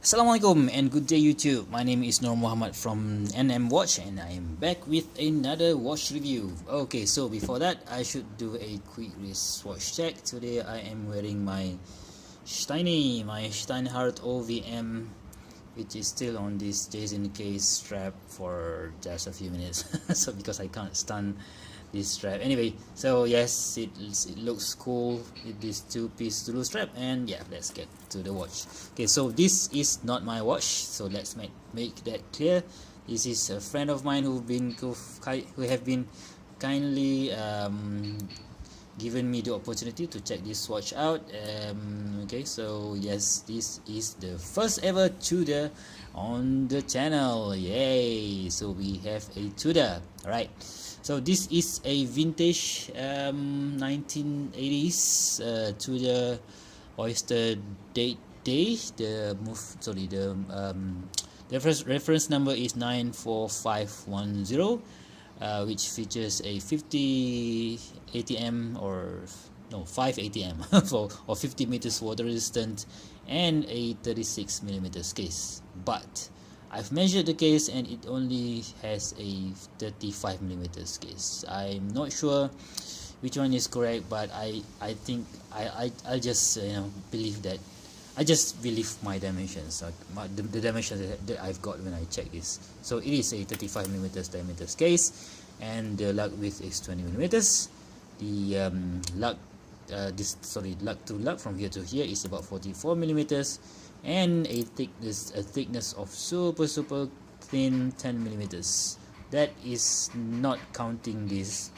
Assalamualaikum and good day YouTube. My name is Nur Muhammad from NM Watch and I am back with another watch review. Okay, so before that I should do a quick wristwatch check. Today I am wearing my Steinhardt OVM, which is still on this Jason case strap for just a few minutes. So because I can't stand this strap anyway, so yes, it looks cool with this two-piece Tudor strap. And yeah, let's get to the watch. Okay, so this is not my watch, so let's make that clear. This is a friend of mine who have been kindly given me the opportunity to check this watch out. Okay, so yes, this is the first ever Tudor on the channel. Yay! So we have a Tudor. All right. So this is a vintage 1980s Tudor Oyster date day. The reference number is 94510, which features a 50 ATM or no 5 ATM or 50 meters water resistant and a 36 millimeters case. But I've measured the case and it only has a 35 millimeters case. I'm not sure which one is correct, but I think I just believe that I just believe my dimensions, the dimensions that I've got when I check this. So it is a 35 millimeters diameters case, and the lug width is 20 millimeters. The lug to lug from here to here is about 44 millimeters, and a thickness of super thin 10 millimeters. That is not counting this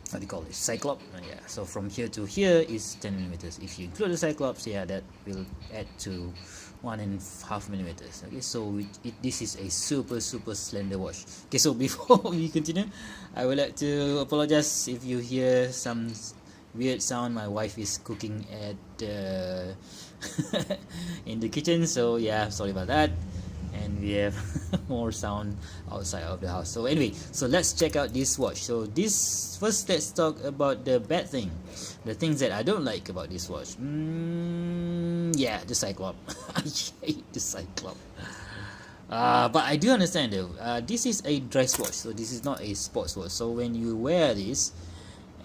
what do you call it, cyclops. Yeah, so from here to here is 10 millimeters. If you include the cyclops, yeah, that will add to 1.5 millimeters. Okay, so this is a super slender watch. Okay, so before we continue, I would like to apologize if you hear some weird sound. My wife is cooking at in the kitchen, so yeah, sorry about that. And we have more sound outside of the house. So anyway, so let's check out this watch. So let's talk about the bad thing, the things that I don't like about this watch. Yeah, the cyclops. I hate the cyclops. But I do understand though. This is a dress watch, so this is not a sports watch. So when you wear this,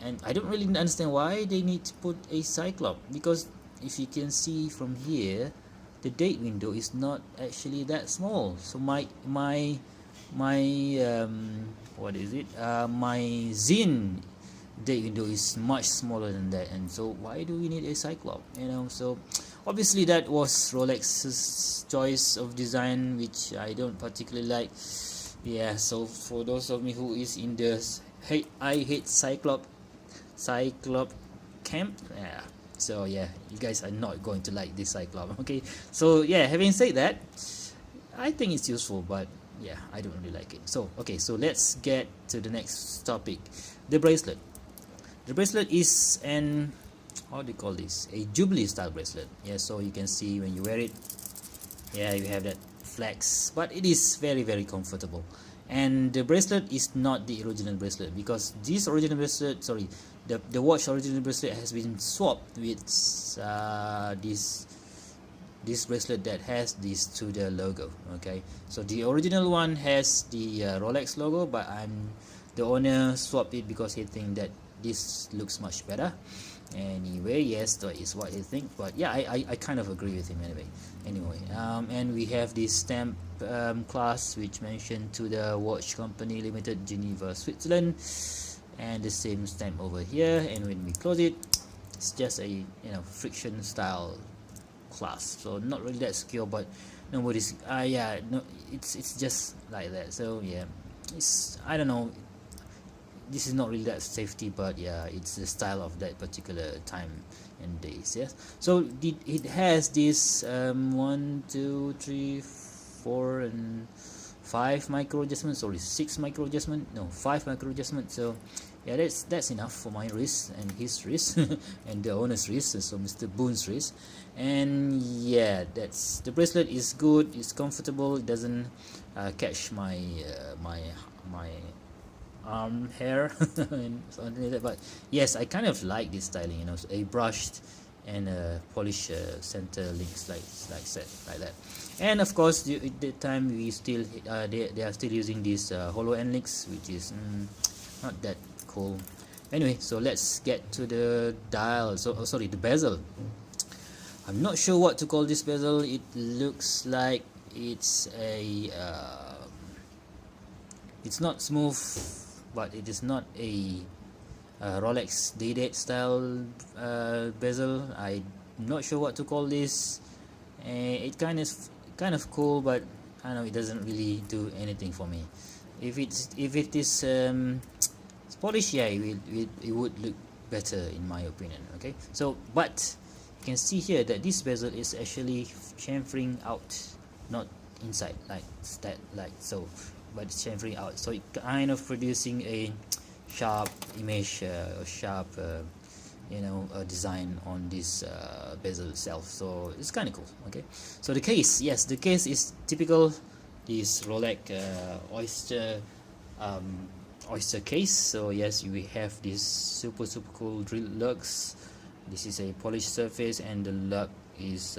and I don't really understand why they need to put a cyclops, because if you can see from here, the date window is not actually that small. So my what is it? My Zine date window is much smaller than that, and so why do we need a cyclops? So obviously that was Rolex's choice of design, which I don't particularly like. Yeah, so for those of me who is in the I hate cyclops camp, yeah. So yeah, you guys are not going to like this cyclops. Okay, so yeah, having said that, I think it's useful, but yeah, I don't really like it. So okay, so let's get to the next topic, the bracelet. The bracelet is an, how do you call this, a Jubilee style bracelet. Yeah, so you can see when you wear it, yeah, you have that flex, but it is very comfortable. And the bracelet is not the original bracelet, because this original bracelet, sorry, the watch original bracelet has been swapped with this bracelet that has this Tudor logo. Okay, so the original one has the Rolex logo, but the owner swapped it because he think that this looks much better. Anyway, yes, that is what he think, but yeah, I kind of agree with him anyway. And we have this stamp class which mentioned to the Watch Company Limited, Geneva, Switzerland, and the same stamp over here. And when we close it, it's just a friction style class, so not really that secure, but nobody's yeah, no, it's just like that. So yeah, it's, I don't know, this is not really that safety, but yeah, it's the style of that particular time and days. Yes, so it has this 1 2 3 4 and 5 micro adjustments, sorry, 6 micro adjustment, no, 5 micro adjustment. So yeah, that's enough for my wrist and his wrist and the owner's wrist, so Mr. Boone's wrist. And yeah, that's, the bracelet is good, it's comfortable, it doesn't catch my my hair and something like that. But yes, I kind of like this styling, a brushed and polish center links like that. And of course, at the time we still they are still using these hollow end links, which is not that cool. Anyway, so let's get to the dial. So sorry, the bezel. I'm not sure what to call this bezel. It looks like it's a it's not smooth, but it is not a Rolex day-date style bezel. I'm not sure what to call this. It kind of cool, but I don't know, it doesn't really do anything for me. If it is polished, yeah, it would look better in my opinion. Okay, so but you can see here that this bezel is actually chamfering out, not inside like that, like so, but it's chamfering out, so it kind of producing a sharp image or sharp design on this bezel itself. So it's kind of cool. Okay, so the case, yes, the case is typical this Rolex Oyster case. So yes, we have this super cool drill lugs. This is a polished surface, and the lug is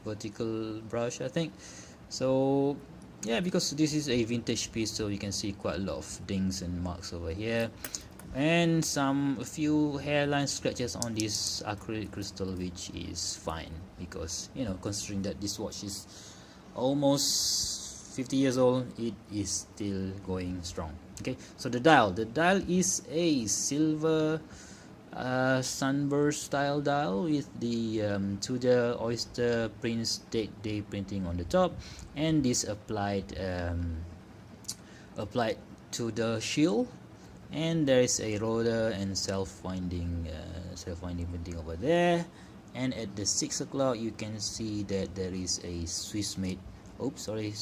vertical brush, I think. So yeah, because this is a vintage piece, so you can see quite a lot of dings and marks over here, and a few hairline scratches on this acrylic crystal, which is fine because, you know, considering that this watch is almost 50 years old, it is still going strong. Okay, so the dial is a silver sunburst style dial with the Tudor Oyster Prince date day printing on the top, and this applied to the shield, and there is a rotor and self-winding printing over there. And at the 6 o'clock you can see that there is a Swiss made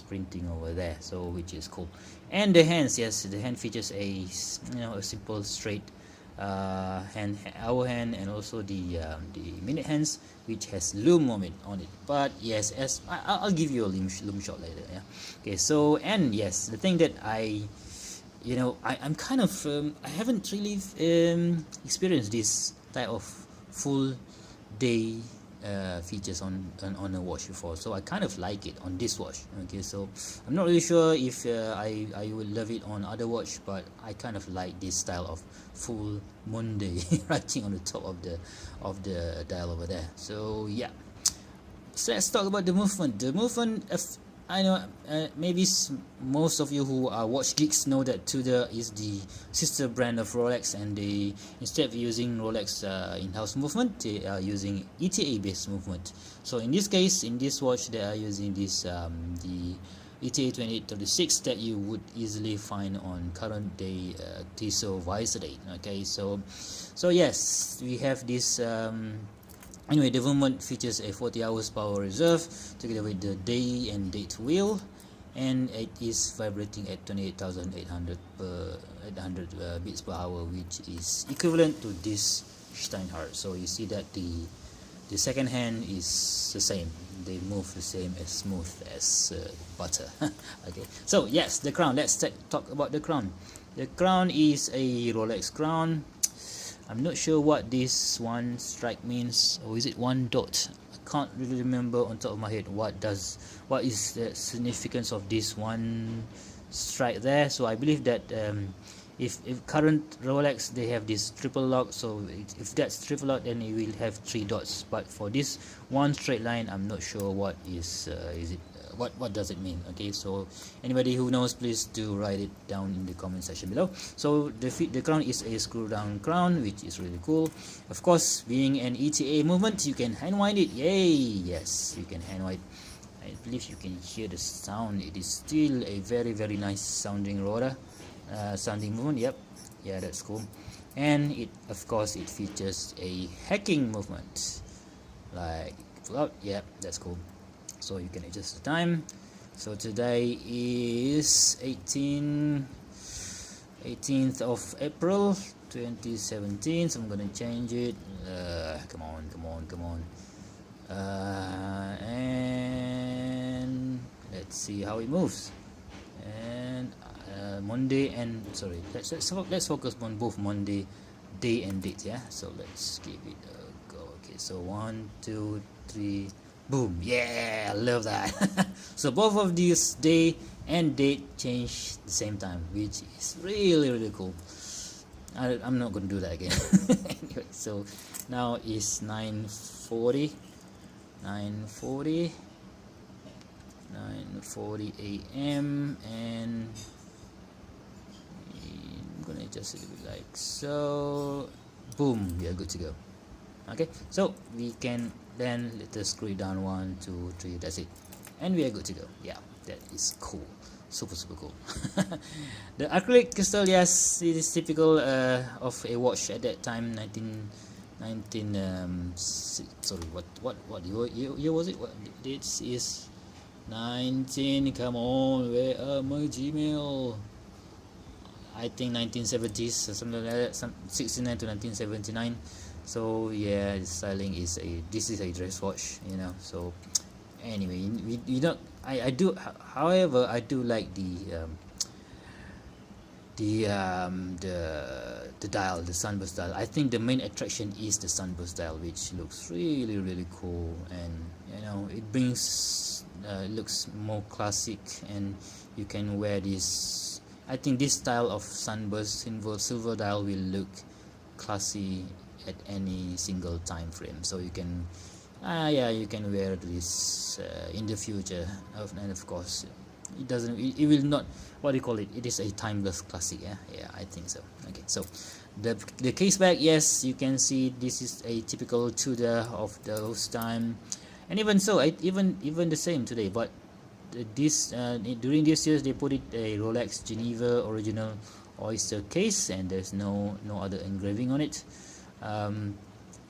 printing over there, so which is cool. And the hands, yes, the hand features a a simple straight hand, hour hand, and also the minute hands, which has loom on it. But yes, as I'll give you a loom shot later. Yeah. Okay. So, and yes, the thing that I'm kind of I haven't really experienced this type of full day features on a watch before, so I kind of like it on this watch. Okay, so I'm not really sure if I would love it on other watch, but I kind of like this style of full Monday writing on the top of the dial over there. So yeah, so let's talk about the movement. I know maybe most of you who are watch geeks know that Tudor is the sister brand of Rolex, and they, instead of using Rolex in-house movement, they are using ETA based movement. So in this case, in this watch, they are using this the ETA 2836 that you would easily find on current day Tissot visor date. Okay, so yes, we have this. Anyway, the movement features a 40 hours power reserve together with the day and date wheel, and it is vibrating at 28,800 beats per hour, which is equivalent to this Steinhardt. So you see that the second hand is the same. They move the same, as smooth as butter. Okay, so yes, the crown. Let's talk about the crown. The crown is a Rolex crown. I'm not sure what this one strike means, or is it one dot? I can't really remember on top of my head what is the significance of this one strike there. So I believe that if current Rolex, they have this triple lock, so if that's triple lock, then it will have 3 dots. But for this one straight line, I'm not sure what is it. What does it mean? Okay, so anybody who knows, please do write it down in the comment section below. So the crown is a screw down crown, which is really cool. Of course, being an ETA movement, you can hand wind it. Yay! Yes, you can hand wind. I believe you can hear the sound. It is still a very nice sounding rotor, sounding movement. Yep, yeah, that's cool. And it, of course, it features a hacking movement, like out. Yep, that's cool. So you can adjust the time. So today is 18th of April 2017, so I'm gonna change it. Come on. And let's see how it moves. And Monday and let's focus on both Monday, day and date. Yeah, so let's give it a go. Okay, so 1 2 3, boom. Yeah, I love that. So both of these day and date change the same time, which is really cool. I'm not gonna do that again. Anyway, so now it's 9:40 a.m. and I'm gonna adjust it a bit like so. Boom, we are good to go. Okay, so we can then let us screw it down 1 2 3, that's it, and we are good to go. Yeah, that is cool, super cool. The acrylic crystal, yes, it is typical of a watch at that time. 19 sorry, what year was it? What this is 19, come on, where are my Gmail? I think 1970s or something like that, 69 to 1979. So yeah, the styling is this is a dress watch, you know. So anyway, we don't, I do, however, I do like the dial, the sunburst dial. I think the main attraction is the sunburst dial, which looks really cool, and you know, it brings looks more classic, and you can wear this. I think this style of sunburst silver dial will look classy at any single time frame, so you can yeah, you can wear this in the future, and of course it will not, what do you call it, it is a timeless classic. Yeah, I think so. Okay, so the case back, yes, you can see this is a typical Tudor of those time, and even so, even the same today, but this during these years they put it a Rolex Geneva original Oyster case, and there's no other engraving on it,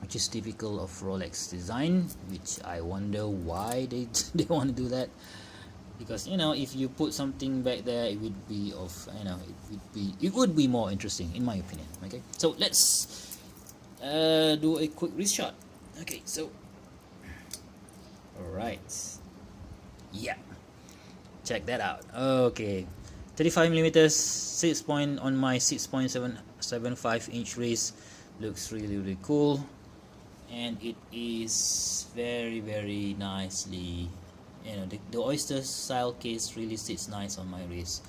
which is typical of Rolex design, which I wonder why they want to do that, because you know, if you put something back there, it would be of, you know, it would be more interesting, in my opinion. Okay, so let's do a quick wrist shot. Okay, so all right, yeah, check that out. Okay, 35 millimeters, 6 point on my 6.75 inch wrist. Looks really cool, and it is very nicely, you know, the Oyster style case really sits nice on my wrist.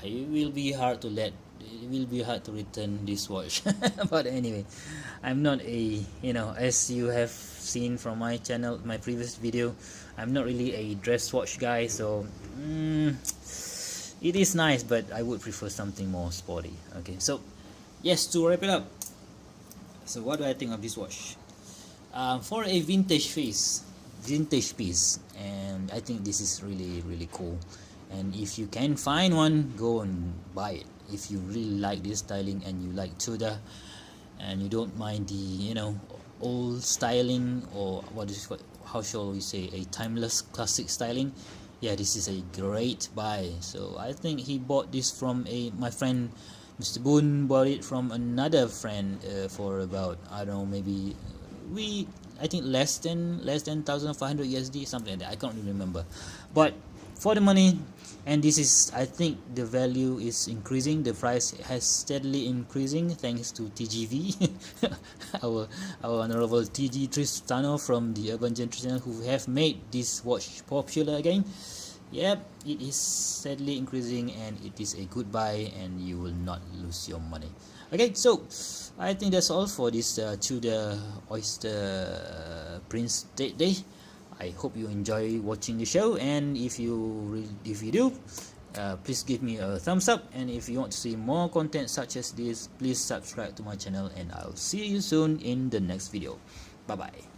It will be hard to return this watch. But anyway, I'm not a, you know, as you have seen from my channel, my previous video, I'm not really a dress watch guy, so it is nice, but I would prefer something more sporty. Okay, so yes, to wrap it up, so what do I think of this watch? For a vintage piece, and I think this is really cool, and if you can find one, go and buy it. If you really like this styling and you like Tudor, and you don't mind the, you know, old styling, or how shall we say, a timeless classic styling, yeah, this is a great buy. So I think he bought this from my friend Mr. Boone bought it from another friend for about, I don't know, maybe I think less than 1,500 USD, something like that. I can't really remember, but for the money, and this is, I think the value is increasing, the price has steadily increasing thanks to TGV, our honorable TG Tristano from the Urban Gentry channel, who have made this watch popular again. Yep, it is steadily increasing, and it is a good buy, and you will not lose your money. Okay, so I think that's all for this Tudor Oyster Prince Date Day. I hope you enjoy watching the show, and if you do, please give me a thumbs up, and if you want to see more content such as this, please subscribe to my channel, and I'll see you soon in the next video. Bye bye.